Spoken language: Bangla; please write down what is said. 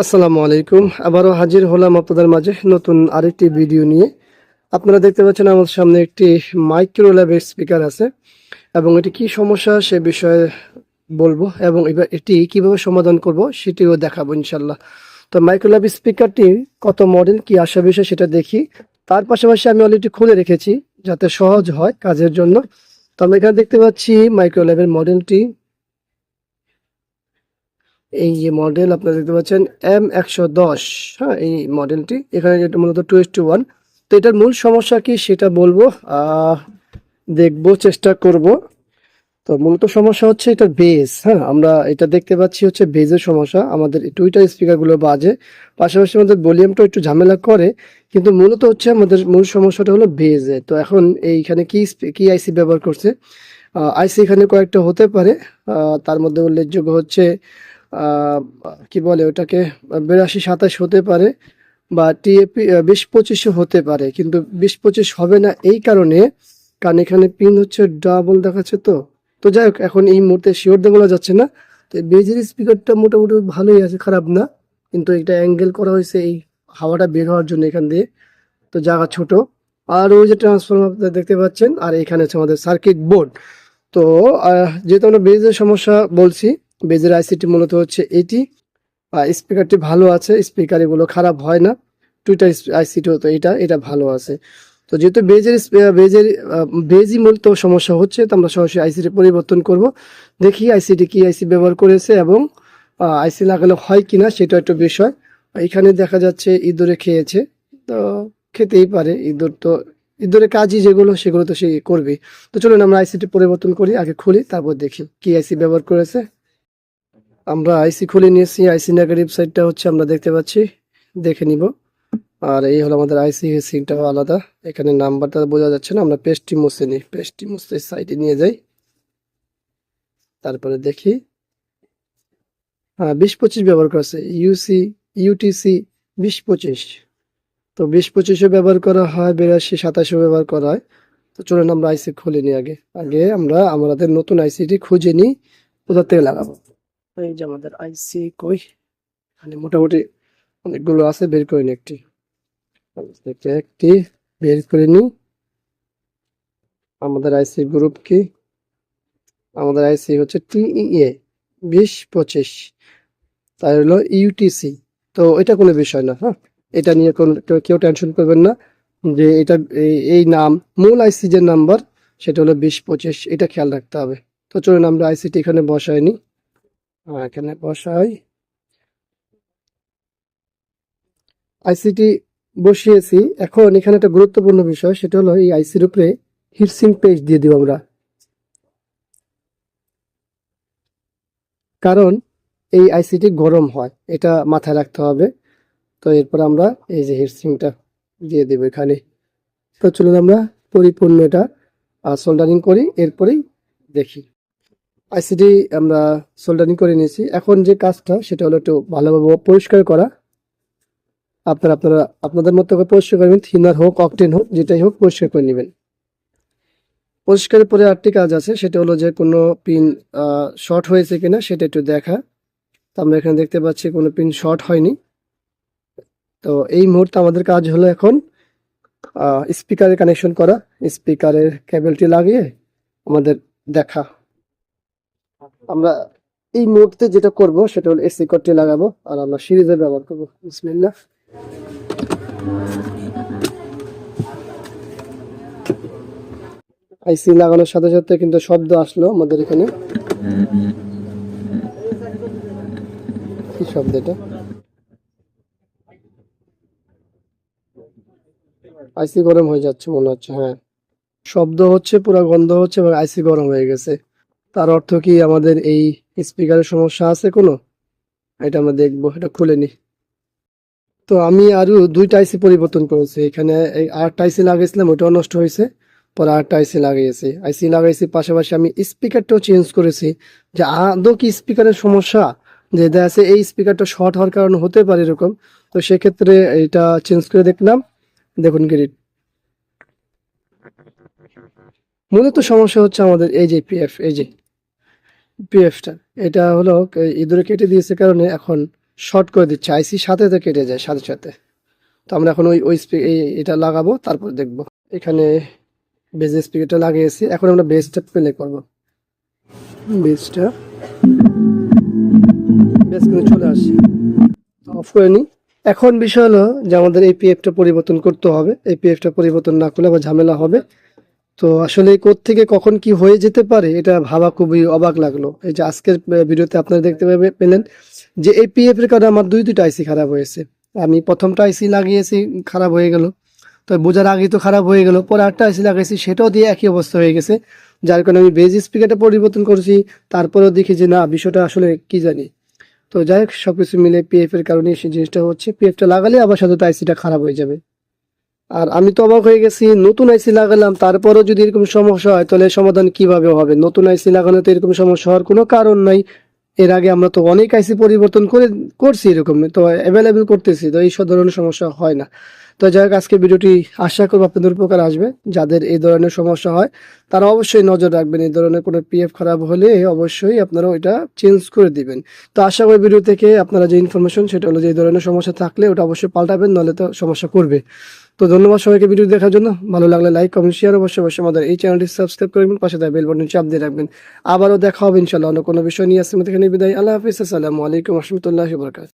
আসসালামু আলাইকুম। আবারও হাজির হলাম আপনাদের মাঝে নতুন আরেকটি ভিডিও নিয়ে। আপনারা দেখতে পাচ্ছেন আমার সামনে একটি মাইক্রো ল্যাবের স্পিকার আছে এবং এটি কি সমস্যা সে বিষয়ে বলবো এবং এবার এটি কিভাবে সমাধান করব সেটিও দেখাবো ইনশাল্লাহ। তো মাইক্রো ল্যাব স্পিকারটি কত মডেল কি আসা বিষয় সেটা দেখি। তার পাশাপাশি আমি অলরেডি খুলে রেখেছি যাতে সহজ হয় কাজের জন্য। তো আমরা এখানে দেখতে পাচ্ছি মাইক্রো ল্যাবের মডেলটি, এই যে মডেল আপনারা দেখতে পাচ্ছেন M110। হ্যাঁ, এই মডেলটি এখানে যেটা মূলত 2:1। তো এটার মূল সমস্যা কি সেটা বলবো, দেখবো, চেষ্টা করব। তো মূলত সমস্যা হচ্ছে এটার বেজ। হ্যাঁ, আমরা এটা দেখতে পাচ্ছি হচ্ছে বেজের সমস্যা। আমাদের টুইটার স্পিকার গুলো বাজে, পাশাপাশি আমাদের ভলিউমটা একটু ঝামেলা করে, কিন্তু মূলত হচ্ছে আমাদের মূল সমস্যাটা হলো বেজে। তো এখন এইখানে কি আইসি ব্যবহার করছে, আইসি এখানে কয়েকটা হতে পারে। তার মধ্যে উল্লেখযোগ্য হচ্ছে আহ, কি বলে ওটাকে, 82-27 হতে পারে, বা টিএপি 20-25 হতে পারে, কিন্তু 20-25 হবে না এই কারণে কারণ এখানে পিন হচ্ছে ডাবল দেখাচ্ছে। তো তো যাই হোক, এখন এই মুহূর্তে শিওর দিয়ে বলা যাচ্ছে না। তো বেজের স্পিকারটা মোটামুটি ভালোই আছে, খারাপ না, কিন্তু এটা অ্যাঙ্গেল করা হয়েছে এই হাওয়াটা বের হওয়ার জন্য এখান দিয়ে। তো জায়গা ছোট। আর ওই যে ট্রান্সফর্মার আপনারা দেখতে পাচ্ছেন, আর এখানে হচ্ছে আমাদের সার্কিট বোর্ড। তো যেহেতু আমরা বেজের সমস্যা বলছি, বেজের আইসিটি মূলত হচ্ছে এটি। স্পিকারটি ভালো আছে, স্পিকার এগুলো খারাপ হয় না। টুইটার আইসিটিও তো এটা এটা ভালো আছে। তো যেহেতু বেজই মূলত সমস্যা হচ্ছে, তো আমরা সরাসরি আইসিটি পরিবর্তন করব। দেখি আইসিটি কি আইসি ব্যবহার করেছে এবং আইসি লাগালে হয় কিনা সেটা একটা বিষয়। এখানে দেখা যাচ্ছে ইঁদুরে খেয়েছে। তো খেতেই পারে, ইঁদুরের কাজই যেগুলো সেগুলো তো সে করবে। তো চলুন আমরা আইসিটি পরিবর্তন করি, আগে খুলি তারপর দেখি কি আইসি ব্যবহার করেছে। আমরা আইসি খুলে নিয়েছি, আইসি নেগেটিভ সাইডটা হচ্ছে আমরা দেখতে পাচ্ছি, দেখে নিব। আর এই হলো আমাদের আইসি, সিংটাও আলাদা, এখানে নাম্বারটা বোঝা যাচ্ছে না। আমরা পেস্টটি মুছে নিই, পেস্টটি মুছতে সাইডে নিয়ে যাই, তারপরে দেখি। হ্যাঁ, 20-25 ব্যবহার করেছে, ইউটিসি 20-25। তো 20-25ও ব্যবহার করা হয়, 82-27ও ব্যবহার করা হয়। তো চলুন আমরা আইসি খুলে নিই। আগে আগে আমরা আমাদের নতুন আইসিটি খুঁজে নিই, কোথা থেকে লাগাবো। এই যে আমাদের আইসি কই, মানে মোটামুটি অনেকগুলো আছে, বের করে নিই একটি থেকে একটি বের করে নিই। আমাদের আইসি গ্রুপ কি, আমাদের আইসি হচ্ছে টিইএ 20-25, তাই হলো ইউটিসি। তো এটা কোনো বিষয় না। হ্যাঁ, এটা নিয়ে কোনো কেউ টেনশন করবেন না যে এটা এই নাম, মূল আইসি যে নাম্বার সেটা হলো 20-25, এটা খেয়াল রাখতে হবে। তো চলুন আমরা আইসিটি এখানে বসাই নি, এখানে বসাই। আইসিটি বসিয়েছি। এখন এখানে একটা গুরুত্বপূর্ণ বিষয়, সেটা হলো এই আইসির উপরে হিটসিঙ্ক পেস্ট দিয়ে দিব আমরা, কারণ এই আইসিটি গরম হয়, এটা মাথায় রাখতে হবে। তো এরপর আমরা এই যে হিটসিঙ্কটা দিয়ে দেব এখানে। তো চলুন আমরা পরিপূর্ণ এটা সোল্ডারিং করি, এরপরেই দেখি। আইসিটি আমরা সোল্ডারিং করে নিয়েছি। এখন যে কাজটা সেটা হলো একটু ভালোভাবে পরিষ্কার করা। আপনাদের মতো করে পরিষ্কার করবেন, থিনার হোক অকটেন হোক যেটাই হোক পরিষ্কার করে নেবেন। পরিষ্কারের পরে আরেকটি কাজ আছে, সেটা হলো যে কোনো পিন শর্ট হয়েছে কিনা সেটা একটু দেখা। তো আমরা এখানে দেখতে পাচ্ছি কোনো পিন শর্ট হয়নি। তো এই মুহূর্তে আমাদের কাজ হলো এখন স্পিকারে কানেকশন করা, স্পিকারের কেবলটি লাগিয়ে আমাদের দেখা। আমরা এই মুহূর্তে যেটা করব সেটা হলো এসি কর্ডটি লাগাবো, আর আমরা সিরিজে ব্যবহার করবো। বিসমিল্লাহ। আইসি লাগানোর সাথে সাথে কিন্তু শব্দ আসলো আমাদের এখানে। কি শব্দ এটা? আইসি গরম হয়ে যাচ্ছে মনে হচ্ছে। হ্যাঁ, শব্দ হচ্ছে, পুরো গন্ধ হচ্ছে এবং আইসি গরম হয়ে গেছে। তার অর্থ কি আমাদের এই স্পিকারের সমস্যা আছে কোনো? এটা আমরা দেখবো, এটা খুলে নি। তো আমি আরো দুইটা আইসি পরিবর্তন করেছি। এখানে এই আরেকটা আইসি লাগাইছিলাম, ওটাও নষ্ট হয়েছে, পরে আরেকটা আইসি লাগাইছি। পাশাপাশি আমি স্পিকারটাও চেঞ্জ করেছি, যে আদৌ কি স্পিকারের সমস্যা, যে দেখা যাচ্ছে এই স্পিকারটা শর্ট হওয়ার কারণে হতে পারে এরকম। তো সেক্ষেত্রে এটা চেঞ্জ করে দেখলাম, দেখুন গ্রিড। মূলত সমস্যা হচ্ছে আমাদের এই যে পিএফ, এই যে পিএফটা, এটা হলো ইঁদুরে কেটে দিয়েছে কারণে এখন শর্ট করে দিচ্ছে, আইসি সাথে সাথে কেটে যায় সাথে সাথে। তো আমরা এখন এটা লাগাবো, তারপর দেখব। এখানে বেজ স্পিকারটা লাগিয়েছি, এখন আমরা বেসটা প্লে করবো। বেসটা বেস কিন্তু চলে আসছে, অফ করে নিই। এখন বিষয় হলো যে আমাদের এই পিএফটা পরিবর্তন করতে হবে। এই পিএফটা পরিবর্তন না করলে আবার ঝামেলা হবে। তো আসলে থেকে কখন কি হয়ে যেতে পারে এটা ভাবা খুবই অবাক লাগলো। এই যে আজকের ভিডিওতে আপনারা দেখতে পেলেন যে এই পিএফ এর কারণে আমার দুইটা আইসি খারাপ হয়েছে। আমি প্রথমটা আইসি লাগিয়েছি, খারাপ হয়ে গেল, তো বোঝার আগেই তো খারাপ হয়ে গেল। পরে আরেকটা আইসি লাগাইছি, সেটাও দিয়ে একই অবস্থা হয়ে গেছে। যার কারণে আমি বেজ স্পিকারটা পরিবর্তন করছি, তারপরেও দেখি যে না, বিষয়টা আসলে কি জানি। তো যাই হোক, সবকিছু মিলে পিএফ এর কারণে সেই জিনিসটা হচ্ছে। পিএফটা লাগালে আবার সাথে আইসিটা খারাপ হয়ে যাবে। আর আমি তো অবাক হয়ে গেছি, নতুন আইসি লাগালাম, তারপরও যদি এরকম সমস্যা হয় তাহলে সমাধান কিভাবে হবে? নতুন আইসি লাগানো তো এরকম সমস্যা হওয়ার কোনো কারণ নাই। এর আগে আমরা তো অনেক আইসি পরিবর্তন করছি, এরকম তো অ্যাভেলেবেল করতেছি, তো এই সব ধরনের সমস্যা হয় না। তো যাই হোক, আজকে ভিডিওটি আশা করবো আপনাদের উপকার আসবে। যাদের এই ধরনের সমস্যা হয় তারা অবশ্যই নজর রাখবেন, এই ধরনের কোনো পিএফ খারাপ হলে অবশ্যই আপনারা ওইটা চেঞ্জ করে দিবেন। তো আশা করি ভিডিও থেকে আপনারা যে ইনফরমেশন, সেটা হলো যে এই ধরনের সমস্যা থাকলে ওটা অবশ্যই পাল্টাবেন, নাহলে তো সমস্যা করবে। তো ধন্যবাদ সবাইকে ভিডিও দেখার জন্য। ভালো লাগলে লাইক, কমেন্ট, শেয়ার অবশ্যই আমাদের এই চ্যানেলটি সাবস্ক্রাইব করবেন, পাশে থাকা বেল বাটন চাপ দিয়ে রাখবেন। আবারও দেখা হবে ইনশাআল্লাহ অন্য কোনো বিষয় নিয়ে। আসছে এখানে বিদায়। আল্লাহ হাফিজ। আসসালামু আলাইকুম ওয়া রাহমাতুল্লাহি ওয়া বারাকাতুহু।